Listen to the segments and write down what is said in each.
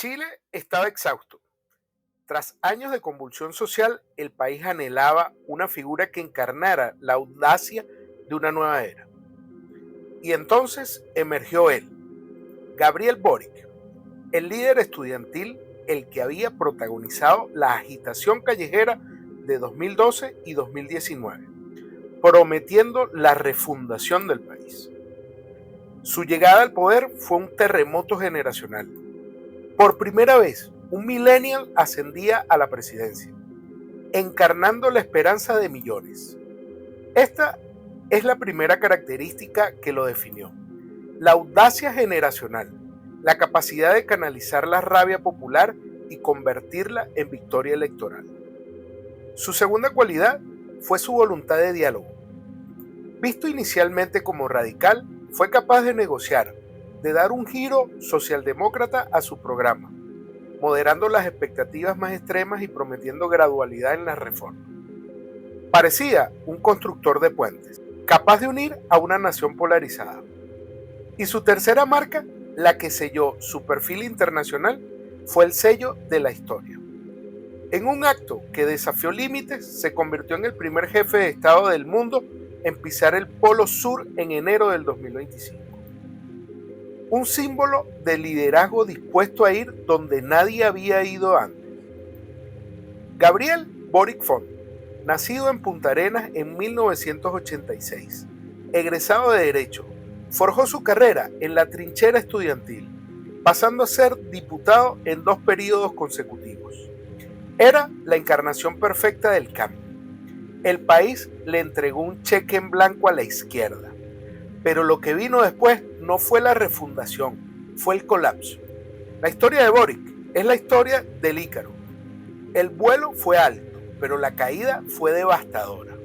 Chile estaba exhausto. Tras años de convulsión social, el país anhelaba una figura que encarnara la audacia de una nueva era. Y entonces emergió él, Gabriel Boric, el líder estudiantil, el que había protagonizado la agitación callejera de 2012 y 2019, prometiendo la refundación del país. Su llegada al poder fue un terremoto generacional. Por primera vez, un millennial ascendía a la presidencia, encarnando la esperanza de millones. Esta es la primera característica que lo definió: la audacia generacional, la capacidad de canalizar la rabia popular y convertirla en victoria electoral. Su segunda cualidad fue su voluntad de diálogo. Visto inicialmente como radical, fue capaz de negociar, de dar un giro socialdemócrata a su programa, moderando las expectativas más extremas y prometiendo gradualidad en las reformas. Parecía un constructor de puentes, capaz de unir a una nación polarizada. Y su tercera marca, la que selló su perfil internacional, fue el sello de la historia. En un acto que desafió límites, se convirtió en el primer jefe de Estado del mundo en pisar el Polo Sur en enero del 2025. Un símbolo de liderazgo dispuesto a ir donde nadie había ido antes. Gabriel Boric Font, nacido en Punta Arenas en 1986, egresado de Derecho, forjó su carrera en la trinchera estudiantil, pasando a ser diputado en 2 períodos consecutivos. Era la encarnación perfecta del cambio. El país le entregó un cheque en blanco a la izquierda. Pero lo que vino después no fue la refundación, fue el colapso. La historia de Boric es la historia del Ícaro. El vuelo fue alto, pero la caída fue devastadora.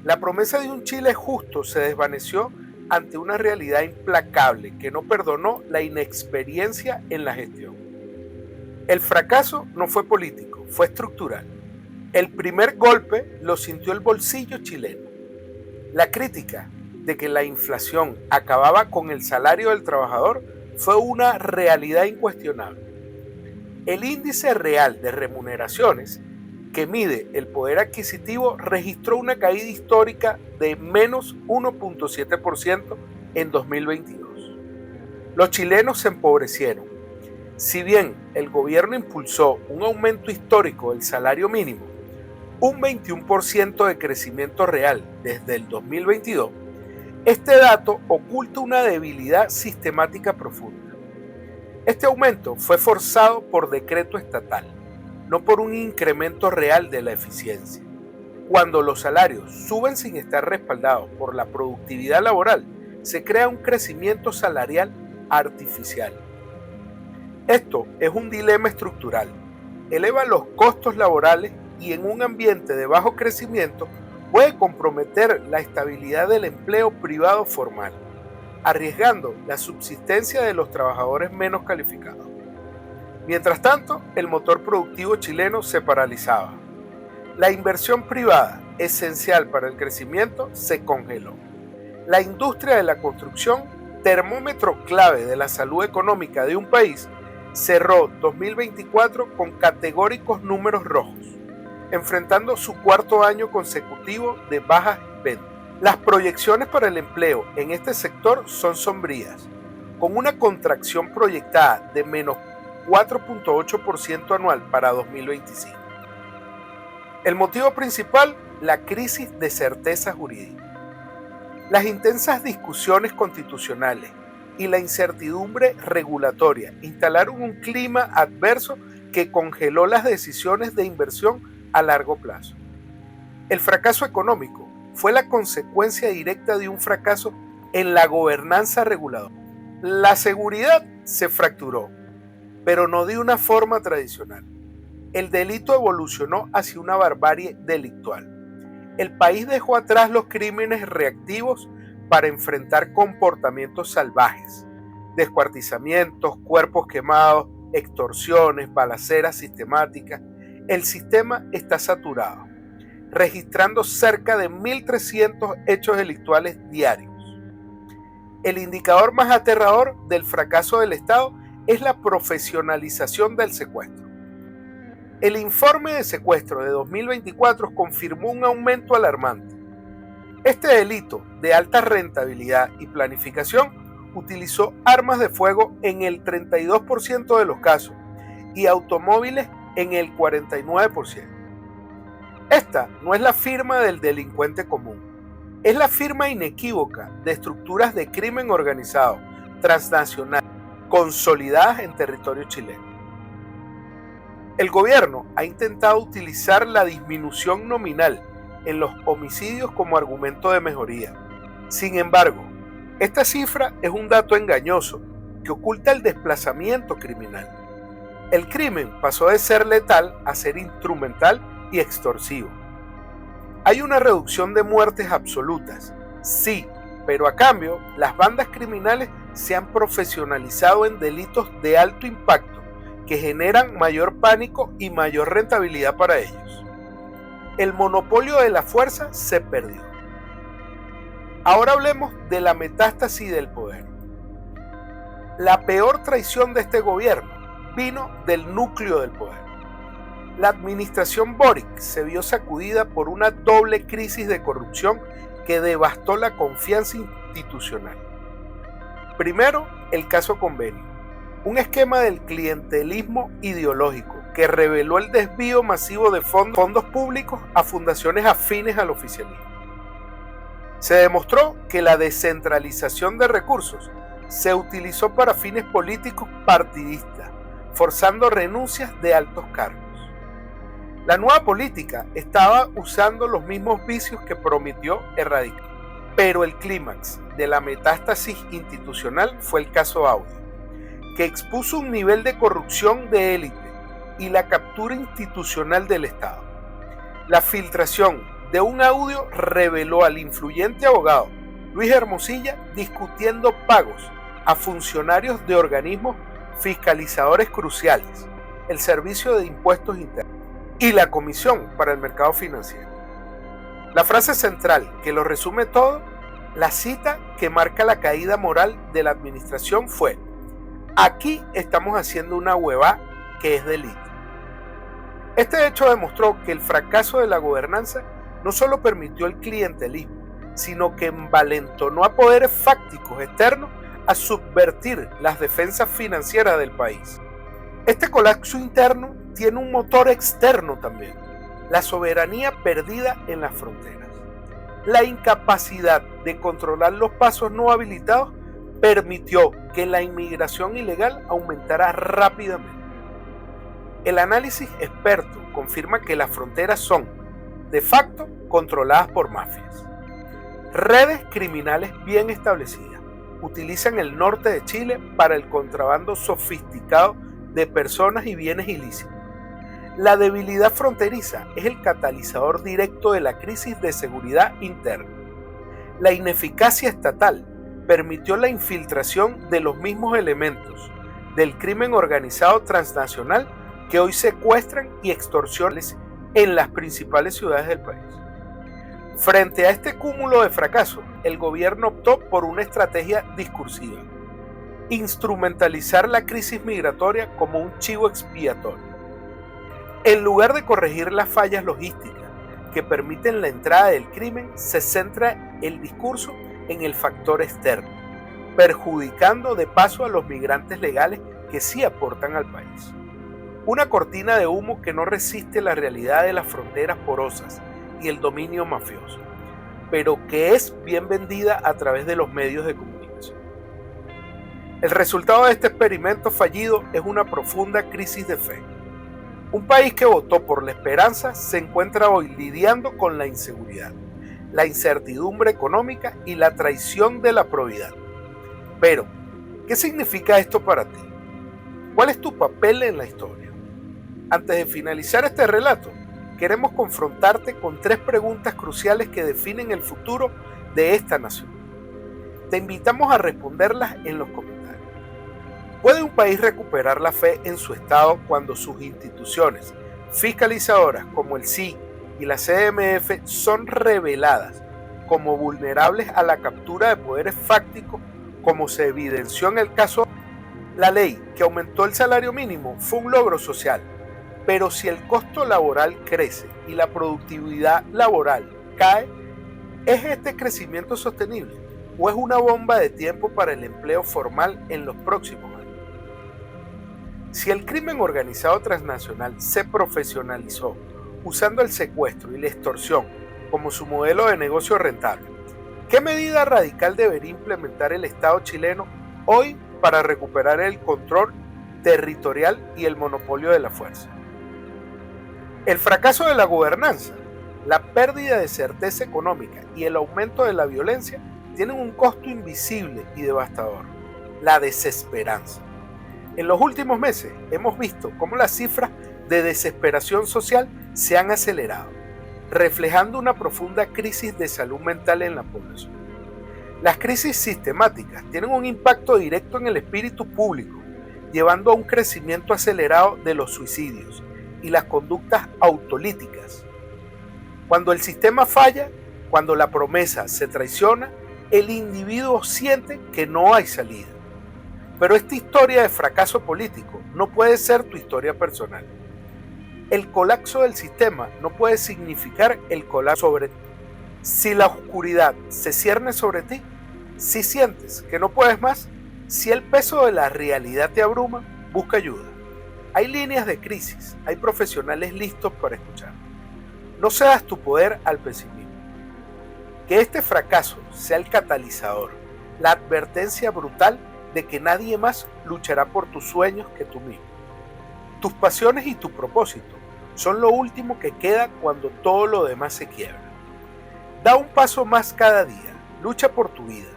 La promesa de un Chile justo se desvaneció ante una realidad implacable que no perdonó la inexperiencia en la gestión. El fracaso no fue político, fue estructural. El primer golpe lo sintió el bolsillo chileno. La crítica de que la inflación acababa con el salario del trabajador fue una realidad incuestionable. El índice real de remuneraciones, que mide el poder adquisitivo, registró una caída histórica de menos 1.7% en 2022. Los chilenos se empobrecieron. Si bien el gobierno impulsó un aumento histórico del salario mínimo, un 21% de crecimiento real desde el 2022, este dato oculta una debilidad sistemática profunda. Este aumento fue forzado por decreto estatal, no por un incremento real de la eficiencia. Cuando los salarios suben sin estar respaldados por la productividad laboral, se crea un crecimiento salarial artificial. Esto es un dilema estructural. Eleva los costos laborales y en un ambiente de bajo crecimiento puede comprometer la estabilidad del empleo privado formal, arriesgando la subsistencia de los trabajadores menos calificados. Mientras tanto, el motor productivo chileno se paralizaba. La inversión privada, esencial para el crecimiento, se congeló. La industria de la construcción, termómetro clave de la salud económica de un país, cerró 2024 con categóricos números rojos, enfrentando su 4º año consecutivo de bajas ventas. Las proyecciones para el empleo en este sector son sombrías, con una contracción proyectada de menos 4.8% anual para 2025. El motivo principal, la crisis de certeza jurídica. Las intensas discusiones constitucionales y la incertidumbre regulatoria instalaron un clima adverso que congeló las decisiones de inversión a largo plazo. El fracaso económico fue la consecuencia directa de un fracaso en la gobernanza reguladora. La seguridad se fracturó, pero no de una forma tradicional. El delito evolucionó hacia una barbarie delictual. El país dejó atrás los crímenes reactivos para enfrentar comportamientos salvajes, descuartizamientos, cuerpos quemados, extorsiones, balaceras sistemáticas. El sistema está saturado, registrando cerca de 1.300 hechos delictuales diarios. El indicador más aterrador del fracaso del Estado es la profesionalización del secuestro. El informe de secuestro de 2024 confirmó un aumento alarmante. Este delito de alta rentabilidad y planificación utilizó armas de fuego en el 32% de los casos y automóviles en el 49%. Esta no es la firma del delincuente común, es la firma inequívoca de estructuras de crimen organizado, transnacional, consolidadas en territorio chileno. El gobierno ha intentado utilizar la disminución nominal en los homicidios como argumento de mejoría. Sin embargo, esta cifra es un dato engañoso que oculta el desplazamiento criminal. El crimen pasó de ser letal a ser instrumental y extorsivo. Hay una reducción de muertes absolutas, sí, pero a cambio, las bandas criminales se han profesionalizado en delitos de alto impacto que generan mayor pánico y mayor rentabilidad para ellos. El monopolio de la fuerza se perdió. Ahora hablemos de la metástasis del poder. La peor traición de este gobierno vino del núcleo del poder. La administración Boric se vio sacudida por una doble crisis de corrupción que devastó la confianza institucional. Primero, el caso Convenio, un esquema del clientelismo ideológico que reveló el desvío masivo de fondos públicos a fundaciones afines al oficialismo. Se demostró que la descentralización de recursos se utilizó para fines políticos partidistas, forzando renuncias de altos cargos. La nueva política estaba usando los mismos vicios que prometió erradicar. Pero el clímax de la metástasis institucional fue el caso Audio, que expuso un nivel de corrupción de élite y la captura institucional del Estado. La filtración de un audio reveló al influyente abogado Luis Hermosilla discutiendo pagos a funcionarios de organismos fiscalizadores cruciales, el Servicio de Impuestos Internos y la Comisión para el Mercado Financiero. La frase central que lo resume todo, la cita que marca la caída moral de la administración fue: aquí estamos haciendo una huevada que es delito. Este hecho demostró que el fracaso de la gobernanza no solo permitió el clientelismo, sino que envalentonó a poderes fácticos externos a subvertir las defensas financieras del país. Este colapso interno tiene un motor externo también: la soberanía perdida en las fronteras. La incapacidad de controlar los pasos no habilitados permitió que la inmigración ilegal aumentara rápidamente. El análisis experto confirma que las fronteras son, de facto, controladas por mafias. Redes criminales bien establecidas utilizan el norte de Chile para el contrabando sofisticado de personas y bienes ilícitos. La debilidad fronteriza es el catalizador directo de la crisis de seguridad interna. La ineficacia estatal permitió la infiltración de los mismos elementos del crimen organizado transnacional que hoy secuestran y extorsionan en las principales ciudades del país. Frente a este cúmulo de fracasos, el gobierno optó por una estrategia discursiva: instrumentalizar la crisis migratoria como un chivo expiatorio. En lugar de corregir las fallas logísticas que permiten la entrada del crimen, se centra el discurso en el factor externo, perjudicando de paso a los migrantes legales que sí aportan al país. Una cortina de humo que no resiste la realidad de las fronteras porosas y el dominio mafioso, pero que es bien vendida a través de los medios de comunicación. El resultado de este experimento fallido es una profunda crisis de fe. Un país que votó por la esperanza se encuentra hoy lidiando con la inseguridad, la incertidumbre económica y la traición de la probidad. Pero, ¿qué significa esto para ti? ¿Cuál es tu papel en la historia? Antes de finalizar este relato, queremos confrontarte con 3 preguntas cruciales que definen el futuro de esta nación. Te invitamos a responderlas en los comentarios. ¿Puede un país recuperar la fe en su Estado cuando sus instituciones fiscalizadoras como el SIC y la CMF son reveladas como vulnerables a la captura de poderes fácticos, como se evidenció en el caso? La ley que aumentó el salario mínimo fue un logro social, pero si el costo laboral crece y la productividad laboral cae, ¿es este crecimiento sostenible o es una bomba de tiempo para el empleo formal en los próximos años? Si el crimen organizado transnacional se profesionalizó usando el secuestro y la extorsión como su modelo de negocio rentable, ¿qué medida radical debería implementar el Estado chileno hoy para recuperar el control territorial y el monopolio de la fuerza? El fracaso de la gobernanza, la pérdida de certeza económica y el aumento de la violencia tienen un costo invisible y devastador: la desesperanza. En los últimos meses hemos visto cómo las cifras de desesperación social se han acelerado, reflejando una profunda crisis de salud mental en la población. Las crisis sistemáticas tienen un impacto directo en el espíritu público, llevando a un crecimiento acelerado de los suicidios y las conductas autolíticas. Cuando el sistema falla, cuando la promesa se traiciona, el individuo siente que no hay salida. Pero esta historia de fracaso político no puede ser tu historia personal. El colapso del sistema no puede significar el colapso sobre ti. Si la oscuridad se cierne sobre ti, si sientes que no puedes más, si el peso de la realidad te abruma, busca ayuda. Hay líneas de crisis, hay profesionales listos para escuchar. No cedas tu poder al pesimismo. Que este fracaso sea el catalizador, la advertencia brutal de que nadie más luchará por tus sueños que tú mismo. Tus pasiones y tu propósito son lo último que queda cuando todo lo demás se quiebra. Da un paso más cada día, lucha por tu vida.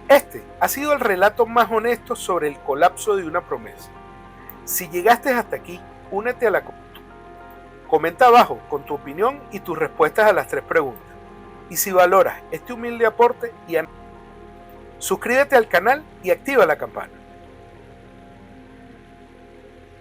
Este ha sido el relato más honesto sobre el colapso de una promesa. Si llegaste hasta aquí, únete a la comunidad. Comenta abajo con tu opinión y tus respuestas a las 3 preguntas. Y si valoras este humilde aporte, suscríbete al canal y activa la campana.